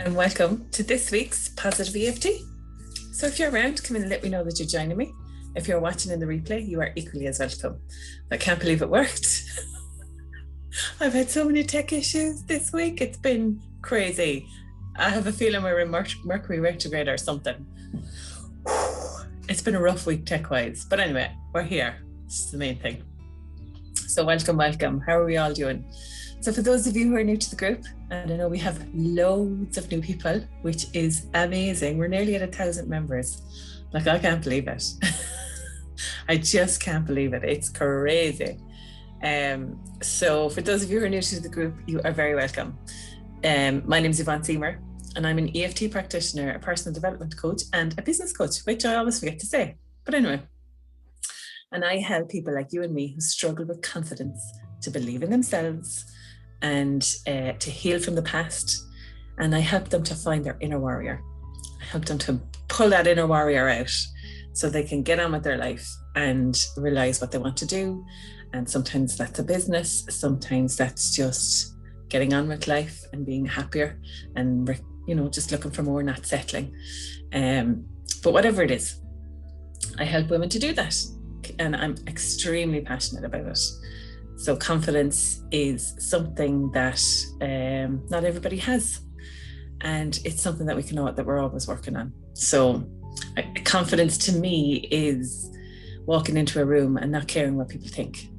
and welcome to this week's Positive EFT. So if you're around, come in and let me know that you're joining me. If you're watching in the replay, you are equally as welcome. I can't believe it worked. I've had so many tech issues this week. It's been crazy. I have a feeling we're in Mercury retrograde or something. It's been a rough week tech-wise. But anyway, we're here. This is the main thing. So welcome. How are we all doing? So for those of you who are new to the group, and I know we have loads of new people, which is amazing. We're nearly at 1,000 members. Like, I can't believe it. I just can't believe it. It's crazy. So for those of you who are new to the group, you are very welcome. My name is Yvonne Seymour, and I'm an EFT practitioner, a personal development coach, and a business coach, which I always forget to say. But anyway, and I help people like you and me who struggle with confidence to believe in themselves and to heal from the past. And I help them to find their inner warrior. I help them to pull that inner warrior out so they can get on with their life and realize what they want to do. And sometimes that's a business. Sometimes that's just getting on with life and being happier and, just looking for more, not settling. But whatever it is, I help women to do that. And I'm extremely passionate about it. So confidence is something that not everybody has. And it's something that we're always working on. So confidence to me is walking into a room and not caring what people think,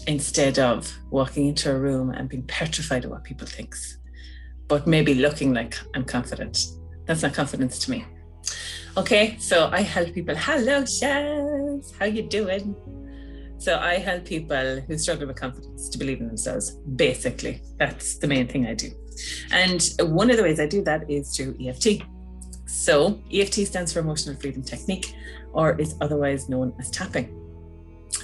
instead of walking into a room and being petrified of what people think, but maybe looking like I'm confident. That's not confidence to me. Okay, so I help people. Hello, Shaz. How you doing? So I help people who struggle with confidence to believe in themselves. Basically, that's the main thing I do. And one of the ways I do that is through EFT. So EFT stands for Emotional Freedom Technique, or is otherwise known as tapping.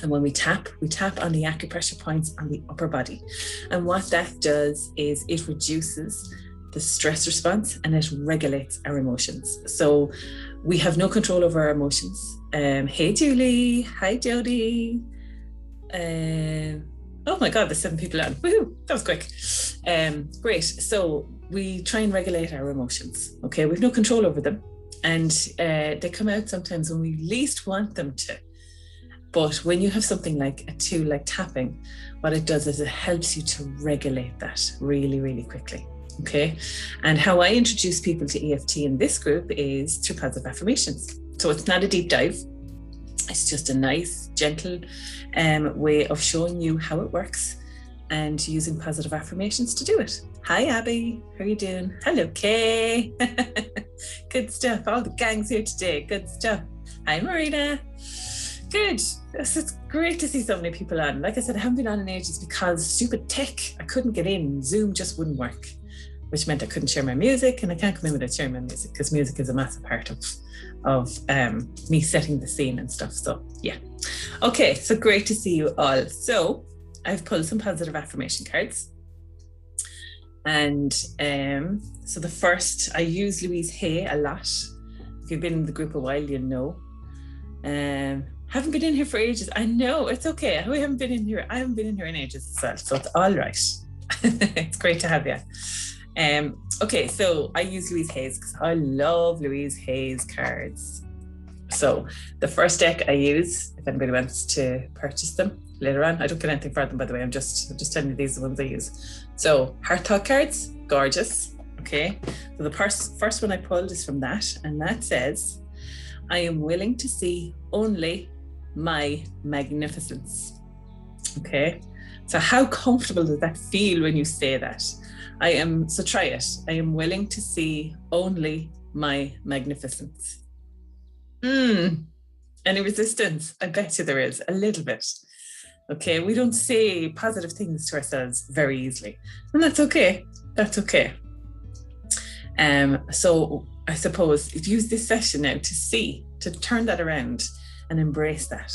And when we tap on the acupressure points on the upper body. And what that does is it reduces the stress response and it regulates our emotions. So we have no control over our emotions. Hey, Julie. Hi, Jody. Oh my God, there's 7 people on. Woohoo, that was quick. Great. So we try and regulate our emotions. Okay, we've no control over them. And they come out sometimes when we least want them to. But when you have something like a tool like tapping, what it does is it helps you to regulate that really, really quickly. Okay. And how I introduce people to EFT in this group is through positive affirmations. So it's not a deep dive. It's just a nice, gentle way of showing you how it works and using positive affirmations to do it. Hi, Abby. How are you doing? Hello, Kay. Good stuff. All the gang's here today. Good stuff. Hi, Marina. Good. It's great to see so many people on. Like I said, I haven't been on in ages because stupid tech, I couldn't get in. Zoom just wouldn't work, which meant I couldn't share my music, and I can't come in without sharing my music because music is a massive part of me setting the scene and stuff. So yeah. Okay, so great to see you all. So I've pulled some positive affirmation cards. And so the first, I use Louise Hay a lot. If you've been in the group a while, you'll know. Haven't been in here for ages. I know, it's okay. I haven't been in here in ages as well, so it's all right. It's great to have you. Okay, so I use Louise Hay's because I love Louise Hay's cards. So the first deck I use, if anybody wants to purchase them later on, I don't get anything for them, by the way. I'm just telling you these are the ones I use. So Heart Thought cards, gorgeous. Okay, so the first one I pulled is from that, and that says, I am willing to see only my magnificence. Okay, so how comfortable does that feel when you say that? So try it. I am willing to see only my magnificence. Any resistance? I bet you there is, a little bit. Okay, we don't say positive things to ourselves very easily, and that's okay. That's okay. So I suppose use this session now to turn that around and embrace that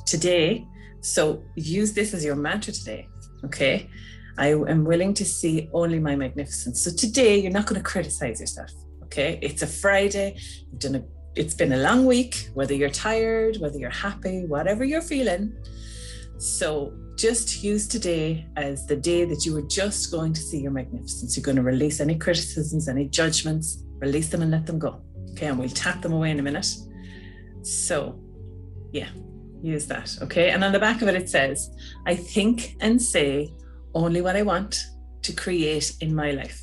today. So use this as your mantra today. Okay, I am willing to see only my magnificence. So today you're not going to criticize yourself. Okay, it's a Friday. It's been a long week, whether you're tired, whether you're happy, whatever you're feeling. So just use today as the day that you are just going to see your magnificence. You're going to release any criticisms, any judgments, release them and let them go. Okay, and we'll tap them away in a minute. So yeah, use that. Okay, and on the back of it, it says, I think and say only what I want to create in my life.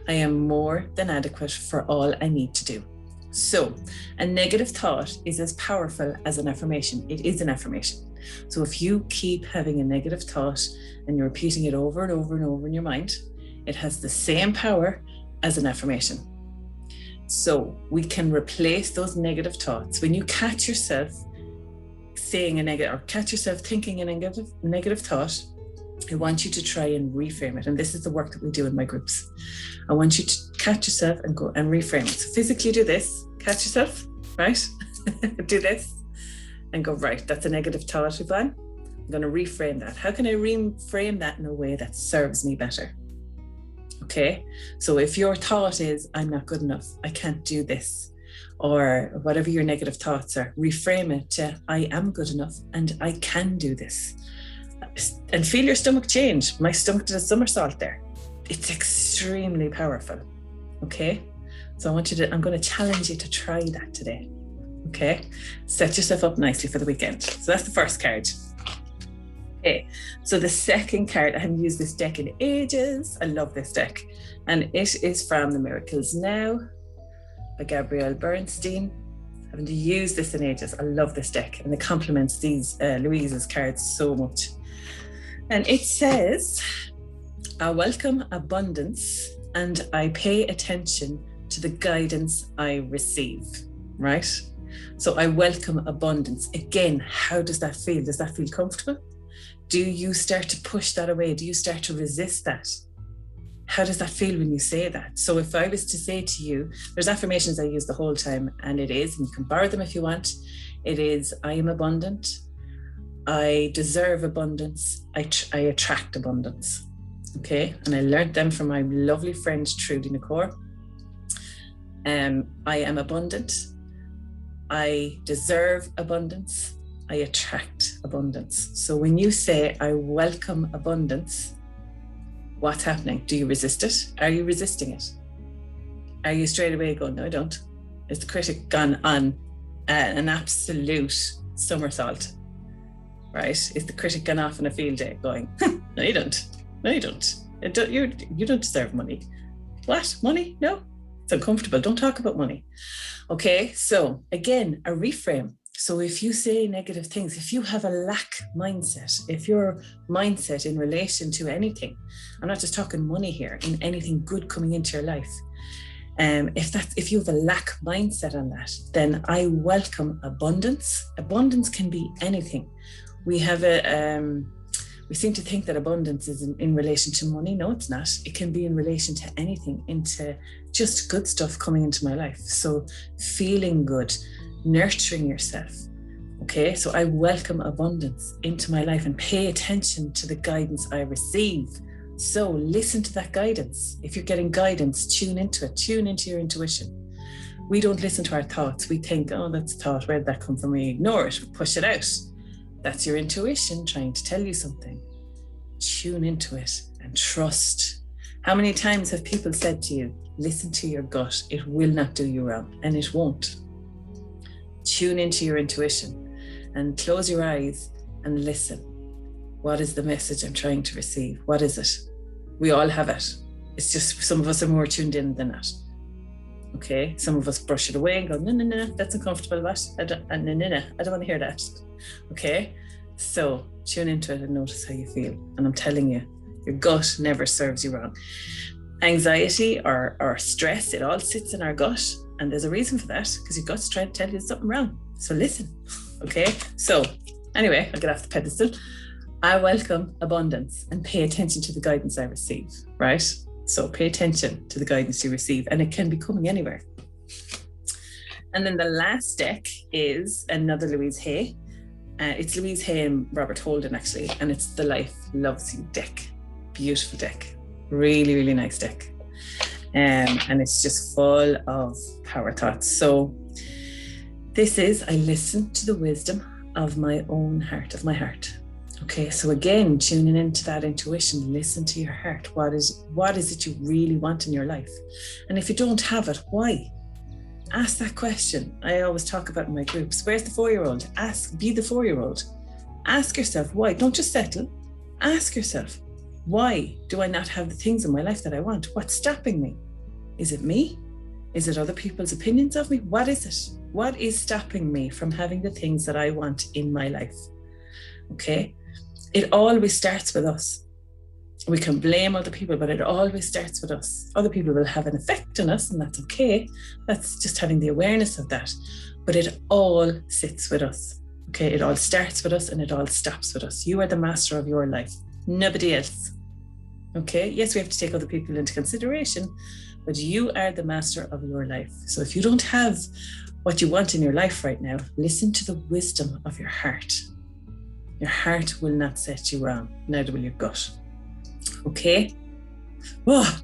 I am more than adequate for all I need to do. So a negative thought is as powerful as an affirmation. It is an affirmation. So if you keep having a negative thought and you're repeating it over and over and over in your mind, it has the same power as an affirmation. So we can replace those negative thoughts. When you catch yourself saying a negative, or catch yourself thinking a negative thought, I want you to try and reframe it. And this is the work that we do in my groups. I want you to catch yourself and go and reframe it. So physically do this, catch yourself, right? Do this and go, right, that's a negative thought, Yvonne. I'm going to reframe that. How can I reframe that in a way that serves me better? Okay, so if your thought is, I'm not good enough, I can't do this, or whatever your negative thoughts are, reframe it to, I am good enough and I can do this. And feel your stomach change. My stomach did a somersault there. It's extremely powerful. Okay, so I'm going to challenge you to try that today. Okay, set yourself up nicely for the weekend. So that's the first card. Okay, so the second card, I haven't used this deck in ages. I love this deck. And it is from The Miracles Now by Gabrielle Bernstein. I haven't used this in ages. I love this deck and it complements these Louise's cards so much. And it says, I welcome abundance and I pay attention to the guidance I receive, right? So I welcome abundance. Again, how does that feel? Does that feel comfortable? Do you start to push that away? Do you start to resist that? How does that feel when you say that? So if I was to say to you, there's affirmations I use the whole time, and it is, and you can borrow them if you want. It is, I am abundant. I deserve abundance. I attract abundance. Okay. And I learned them from my lovely friend, Trudy Nicor. I am abundant. I deserve abundance. I attract abundance. So when you say, I welcome abundance, what's happening? Do you resist it? Are you resisting it? Are you straight away going, no, I don't? Is the critic gone on an absolute somersault? Right? Is the critic gone off on a field day going, no, you don't. No, you don't. You don't deserve money. What? Money? No. It's uncomfortable. Don't talk about money. Okay. So again, a reframe. So if you say negative things, if you have a lack mindset, if your mindset in relation to anything, I'm not just talking money here, in anything good coming into your life, if you have a lack mindset on that, then I welcome abundance. Abundance can be anything. We have we seem to think that abundance is in relation to money. No, it's not. It can be in relation to anything, into just good stuff coming into my life. So feeling good, nurturing yourself. Okay, so I welcome abundance into my life and pay attention to the guidance I receive. So listen to that guidance. If you're getting guidance, tune into it, tune into your intuition. We don't listen to our thoughts. We think, oh, that's a thought. Where did that come from? We ignore it, push it out. That's your intuition trying to tell you something. Tune into it and trust. How many times have people said to you, listen to your gut, it will not do you wrong, and it won't. Tune into your intuition and close your eyes and listen. What is the message I'm trying to receive? What is it? We all have it. It's just some of us are more tuned in than not. Okay, some of us brush it away and go, no, that's uncomfortable. What? I don't want to hear that. Okay, so tune into it and notice how you feel. And I'm telling you, your gut never serves you wrong. Anxiety or stress, it all sits in our gut. And there's a reason for that, because your gut's trying to tell you something wrong. So listen. Okay, so anyway, I'll get off the pedestal. I welcome abundance and pay attention to the guidance I receive, right? So pay attention to the guidance you receive, and it can be coming anywhere. And then the last deck is another Louise Hay. It's Louise Hay and Robert Holden, actually, and it's the Life Loves You deck. Beautiful deck. Really, really nice deck. And it's just full of power thoughts. So this is, I listen to the wisdom of my own heart, of my heart. Okay, so again, tuning into that intuition, listen to your heart. What is it you really want in your life? And if you don't have it, why? Ask that question. I always talk about in my groups. Where's the 4-year-old? Be the 4-year-old. Ask yourself why. Don't just settle. Ask yourself, why do I not have the things in my life that I want? What's stopping me? Is it me? Is it other people's opinions of me? What is it? What is stopping me from having the things that I want in my life? Okay. It always starts with us. We can blame other people, but it always starts with us. Other people will have an effect on us, and that's okay. That's just having the awareness of that. But it all sits with us. Okay, it all starts with us and it all stops with us. You are the master of your life, nobody else. Okay, yes, we have to take other people into consideration, but you are the master of your life. So if you don't have what you want in your life right now, listen to the wisdom of your heart. Your heart will not set you wrong, neither will your gut. Okay? Oh,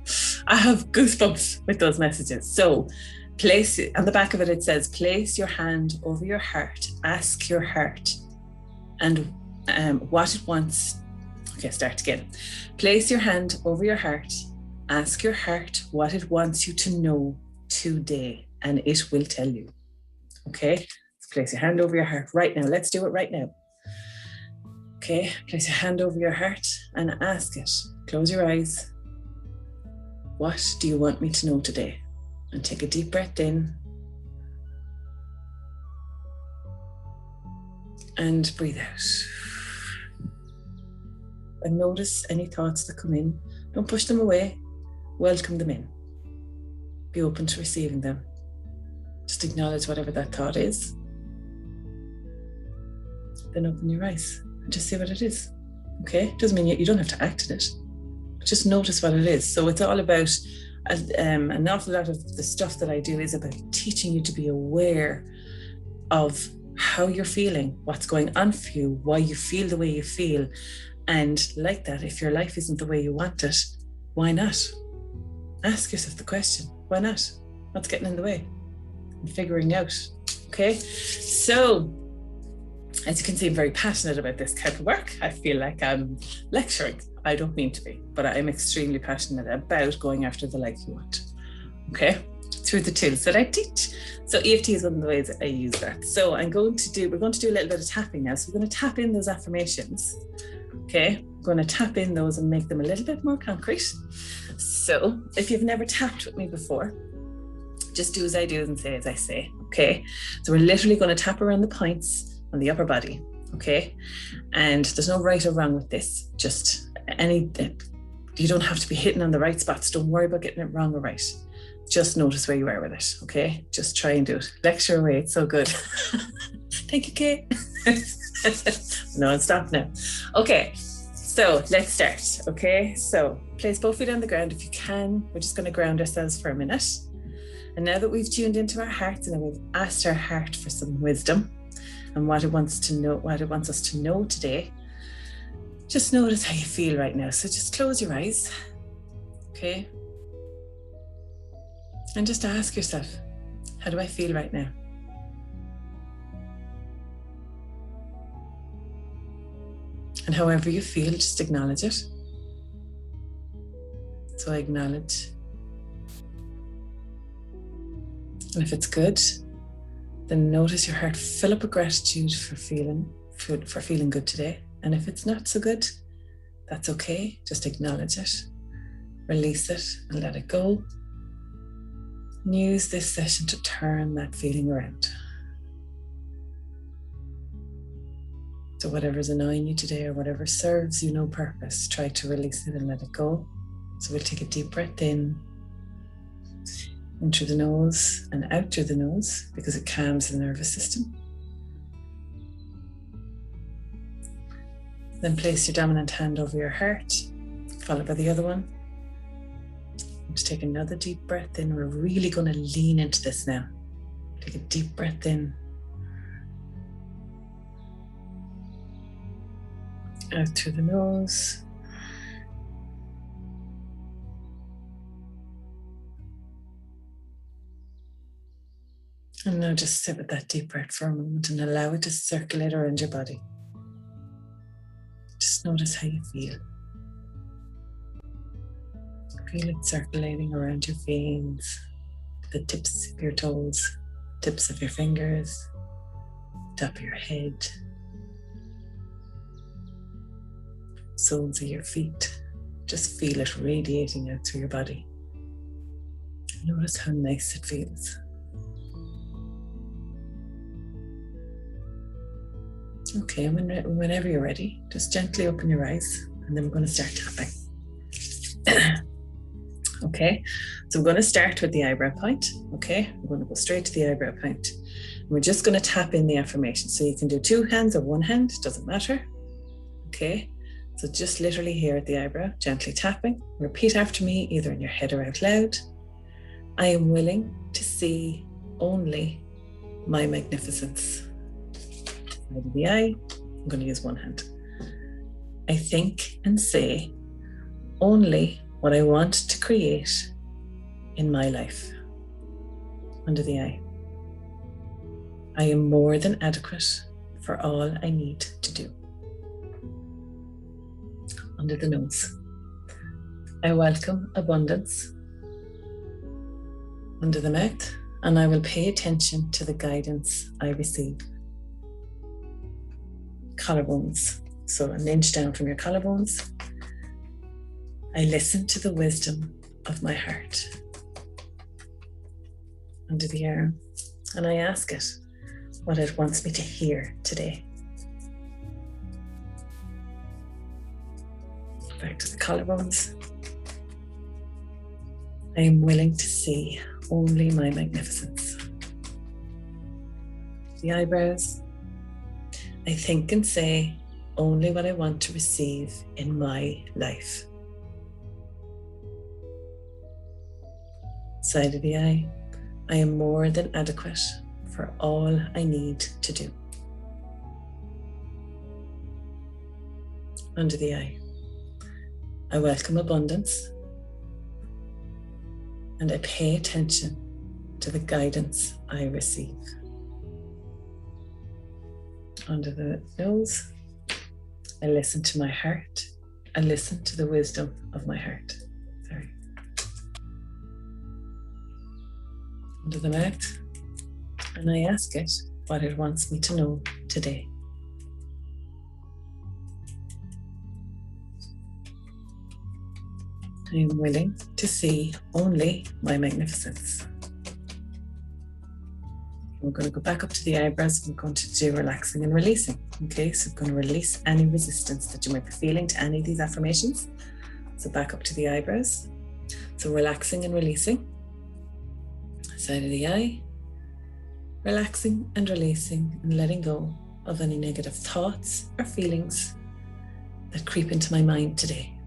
I have goosebumps with those messages. So place it, on the back of it, it says, place your hand over your heart, ask your heart and what it wants. Okay, start again. Place your hand over your heart, ask your heart what it wants you to know today, and it will tell you. Okay? So place your hand over your heart right now. Let's do it right now. Okay, place your hand over your heart and ask it. Close your eyes. What do you want me to know today? And take a deep breath in. And breathe out. And notice any thoughts that come in. Don't push them away. Welcome them in. Be open to receiving them. Just acknowledge whatever that thought is. Then open your eyes and just see what it is. Okay? Doesn't mean you don't have to act on it. Just notice what it is. So it's all about, an awful lot of the stuff that I do is about teaching you to be aware of how you're feeling, what's going on for you, why you feel the way you feel. And like that, if your life isn't the way you want it, why not? Ask yourself the question, why not? What's getting in the way? And figuring out, okay? So, as you can see, I'm very passionate about this type of work. I feel like I'm lecturing. I don't mean to be, but I'm extremely passionate about going after the life you want. Okay, through the tools that I teach. So EFT is one of the ways that I use that. So we're going to do a little bit of tapping now. So we're going to tap in those affirmations. Okay, we're going to tap in those and make them a little bit more concrete. So if you've never tapped with me before, just do as I do and say as I say. Okay, so we're literally going to tap around the points on the upper body. Okay, and there's no right or wrong with this. Just you don't have to be hitting on the right spots. Don't worry about getting it wrong or right. Just notice where you are with it. Okay, just try and do it. Lecture away. It's so good. Thank you, Kate. No, stop now. Okay, so let's start. Okay, so place both feet on the ground if you can. We're just going to ground ourselves for a minute. And now that we've tuned into our hearts and we've asked our heart for some wisdom and what it wants us to know today, just notice how you feel right now. So just close your eyes, okay? And just ask yourself, how do I feel right now? And however you feel, just acknowledge it. So I acknowledge. And if it's good, then notice your heart fill up with gratitude for feeling good today. And if it's not so good, that's okay. Just acknowledge it, release it, and let it go. And use this session to turn that feeling around. So whatever's annoying you today or whatever serves you no purpose, try to release it and let it go. So we'll take a deep breath in through the nose and out through the nose because it calms the nervous system. Then place your dominant hand over your heart, followed by the other one. Just take another deep breath in. We're really going to lean into this now. Take a deep breath in. Out through the nose. And now just sit with that deep breath for a moment and allow it to circulate around your body. Notice how you feel. Feel it circulating around your veins, the tips of your toes, tips of your fingers, top of your head, soles of your feet. Just feel it radiating out through your body. Notice how nice it feels. Okay, and whenever you're ready, just gently open your eyes, and then we're going to start tapping. Okay, so we're going to start with the eyebrow point. Okay, we're going to go straight to the eyebrow point. And we're just going to tap in the affirmation. So you can do two hands or one hand, doesn't matter. Okay, so just literally here at the eyebrow, gently tapping. Repeat after me, either in your head or out loud. I am willing to see only my magnificence. Side of the eye, I'm going to use one hand. I think and say only what I want to create in my life. Under the eye. I am more than adequate for all I need to do. Under the nose. I welcome abundance. Under the mouth, and I will pay attention to the guidance I receive. Collarbones. So an inch down from your collarbones. I listen to the wisdom of my heart. Under the arm, and I ask it what it wants me to hear today. Back to the collarbones. I am willing to see only my magnificence. The eyebrows. I think and say only what I want to receive in my life. Side of the eye. I am more than adequate for all I need to do. Under the eye. I welcome abundance. And I pay attention to the guidance I receive. Under the nose, I listen to my heart. I listen to the wisdom of my heart. Sorry. Under the mouth, and I ask it what it wants me to know today. I am willing to see only my magnificence. We're going to go back up to the eyebrows. We're going to do relaxing and releasing. Okay, so we're going to release any resistance that you might be feeling to any of these affirmations. So back up to the eyebrows. So relaxing and releasing. Side of the eye. Relaxing and releasing and letting go of any negative thoughts or feelings that creep into my mind today.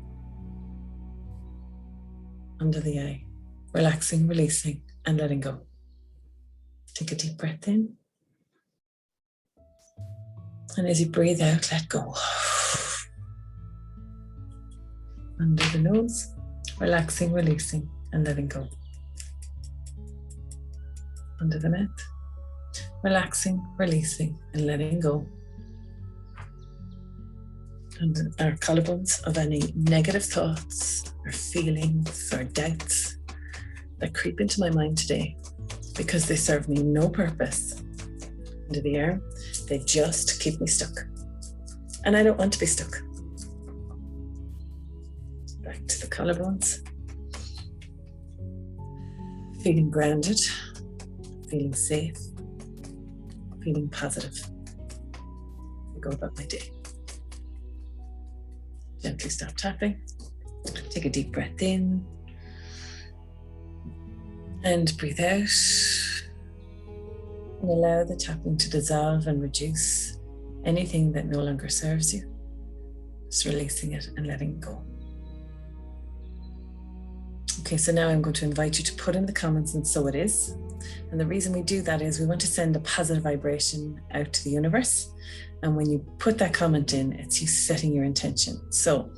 Under the eye. Relaxing, releasing, and letting go. Take a deep breath in. And as you breathe out, let go. Under the nose, relaxing, releasing, and letting go. Under the mouth, relaxing, releasing, and letting go. Under our collarbones of any negative thoughts or feelings or doubts that creep into my mind today because they serve me no purpose. Under the arm, they just keep me stuck. And I don't want to be stuck. Back to the collarbones. Feeling grounded, feeling safe, feeling positive. I go about my day. Gently stop tapping. Take a deep breath in. And breathe out. And allow the tapping to dissolve and reduce anything that no longer serves you. Just releasing it and letting it go. Okay, so now I'm going to invite you to put in the comments, and so it is. And the reason we do that is we want to send a positive vibration out to the universe. And when you put that comment in, it's you setting your intention. So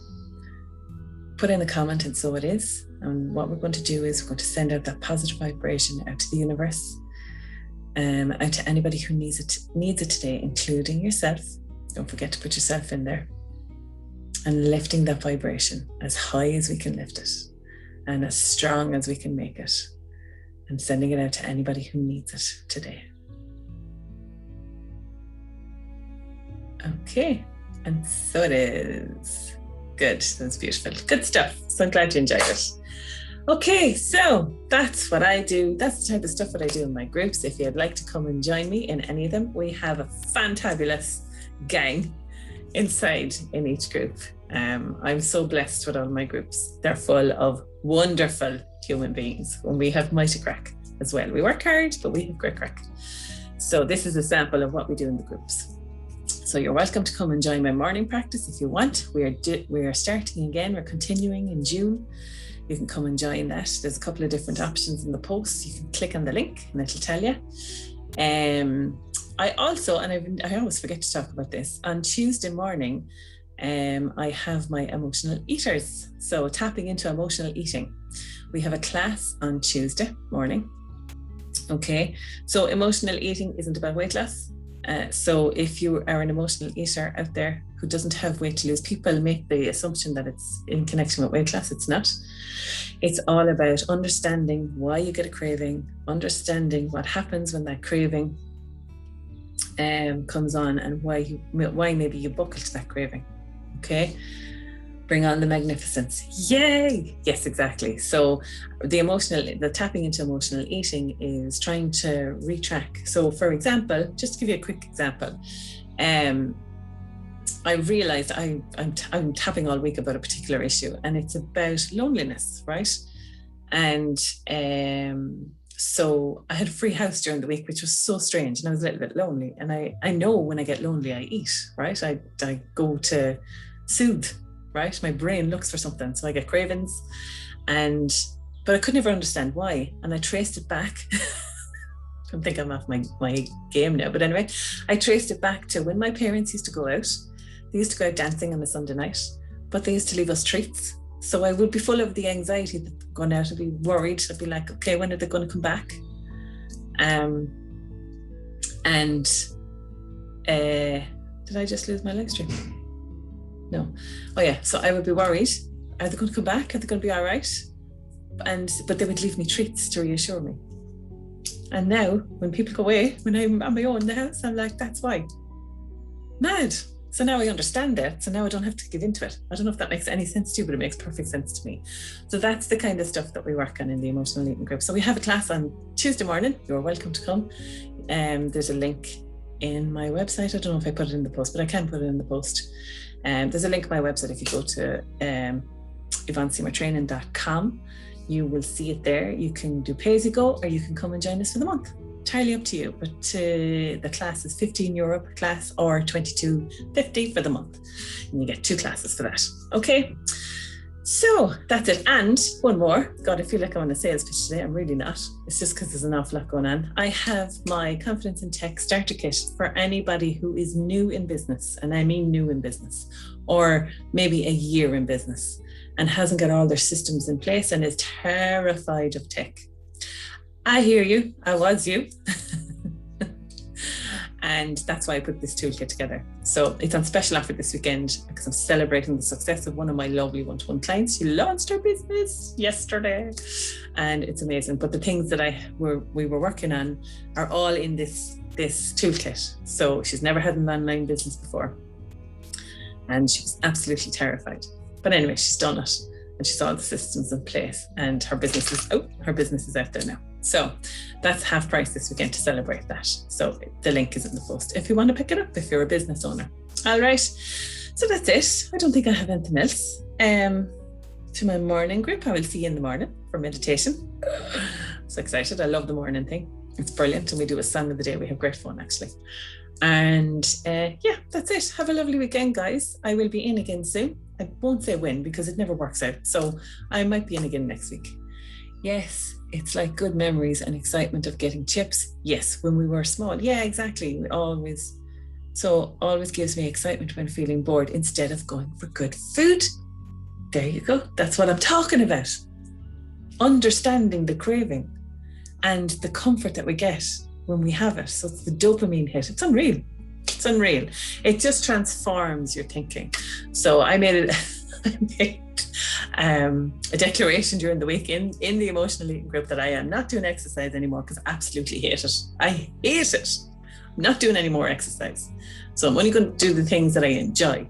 put in a comment, and so it is. And what we're going to do is we're going to send out that positive vibration out to the universe, out to anybody who needs it today, including yourself. Don't forget to put yourself in there. and lifting that vibration as high as we can lift it and as strong as we can make it, and sending it out to anybody who needs it today. Okay, and so it is. Good, that's beautiful. Good stuff. So I'm glad you enjoyed it. Okay, so that's what I do. That's the type of stuff that I do in my groups. If you'd like to come and join me in any of them, we have a fantabulous gang inside in each group. I'm so blessed with all my groups. They're full of wonderful human beings, and we have mighty crack as well. We work hard, but we have great crack. So this is a sample of what we do in the groups. So you're welcome to come and join my morning practice if you want. We are starting again. We're continuing in June. You can come and join that. There's a couple of different options in the post. You can click on the link and it'll tell you. I also, and I always forget to talk about this, on Tuesday morning, I have my emotional eaters. So tapping into emotional eating. We have a class on Tuesday morning. Okay, so emotional eating isn't about weight loss. So if you are an emotional eater out there who doesn't have weight to lose, people make the assumption that it's in connection with weight loss. It's not. It's all about understanding why you get a craving, understanding what happens when that craving comes on, and why maybe you buckle to that craving. Okay, bring on the magnificence. Yay! Yes, exactly. So the tapping into emotional eating is trying to retrack. So for example, just to give you a quick example, I realized I'm tapping all week about a particular issue, and it's about loneliness, right? And so I had a free house during the week, which was so strange, and I was a little bit lonely. And I know when I get lonely, I eat, right? I go to soothe, right? My brain looks for something, so I get cravings, but I could never understand why. And I traced it back. I think I'm off my game now, but anyway, I traced it back to when my parents used to go out. They used to go out dancing on a Sunday night, but they used to leave us treats. So I would be full of the anxiety that going out. I'd be worried. I'd be like, okay, when are they going to come back? Did I just lose my live stream? No. Oh yeah. So I would be worried. Are they going to come back? Are they going to be all right? But they would leave me treats to reassure me. And now when people go away, when I'm on my own in the house, I'm like, that's why. Mad. So now I understand it. So now I don't have to give into it. I don't know if that makes any sense to you, but it makes perfect sense to me. So that's the kind of stuff that we work on in the emotional eating group. So we have a class on Tuesday morning. You're welcome to come. There's a link in my website. I don't know if I put it in the post, but I can put it in the post. There's a link on my website. If you go to YvonneSeymourTraining.com, you will see it there. You can do pay as you go, or you can come and join us for the month. Entirely up to you, but the class is €15 per class, or $22.50 for the month, and you get 2 classes for that. Okay, so that's it. And one more. God, I feel like I'm on a sales pitch today. I'm really not. It's just because there's an awful lot going on. I have my Confidence in Tech starter kit for anybody who is new in business, and I mean new in business, or maybe a year in business, and hasn't got all their systems in place and is terrified of tech. I hear you. I was you. And that's why I put this toolkit together. So it's on special offer this weekend because I'm celebrating the success of one of my lovely one-to-one clients. She launched her business yesterday and it's amazing. But the things that we were working on are all in this toolkit. So she's never had an online business before. And she was absolutely terrified. But anyway, she's done it. And she saw the systems in place, and her business is out there now. So that's half price this weekend to celebrate that. So the link is in the post if you want to pick it up, if you're a business owner. All right. So that's it. I don't think I have anything else. To my morning group, I will see you in the morning for meditation. So excited. I love the morning thing. It's brilliant. And we do a song of the day. We have great fun, actually. And yeah, that's it. Have a lovely weekend, guys. I will be in again soon. I won't say when because it never works out. So I might be in again next week. Yes, it's like good memories and excitement of getting chips. Yes, when we were small. Yeah, exactly. Always gives me excitement when feeling bored instead of going for good food. There you go. That's what I'm talking about. Understanding the craving and the comfort that we get when we have it. So it's the dopamine hit. It's unreal. It's unreal. It just transforms your thinking. So I made a declaration during the week in the emotional eating group that I am not doing exercise anymore because I absolutely hate it. I hate it. I'm not doing any more exercise. So I'm only going to do the things that I enjoy.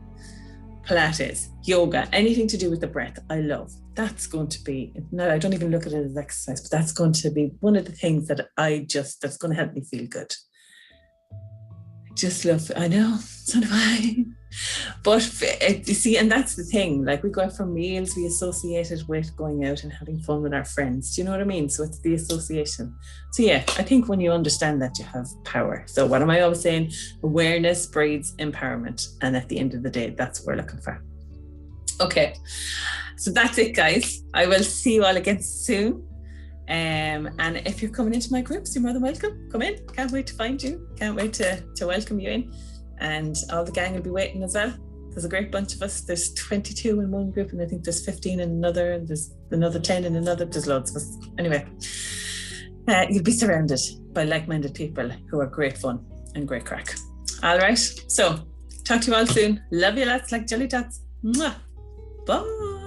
Pilates, yoga, anything to do with the breath, I love. That's going to be, no, I don't even look at it as exercise, but that's going to be one of the things that that's going to help me feel good. I just love, I know, so do I. But you see, and that's the thing, like we go out for meals, we associate it with going out and having fun with our friends. Do you know what I mean? So it's the association. So yeah, I think when you understand that, you have power. So what am I always saying? Awareness breeds empowerment. And at the end of the day, that's what we're looking for. Okay, so that's it, guys. I will see you all again soon. And if you're coming into my groups, you're more than welcome. Come in. Can't wait to find you. Can't wait to welcome you in. And all the gang will be waiting as well. There's a great bunch of us. There's 22 in one group, and I think there's 15 in another, and there's another 10 in another. There's loads of us. Anyway, you'll be surrounded by like-minded people who are great fun and great crack. All right. So talk to you all soon. Love you lots like jelly tots. Mwah. Bye.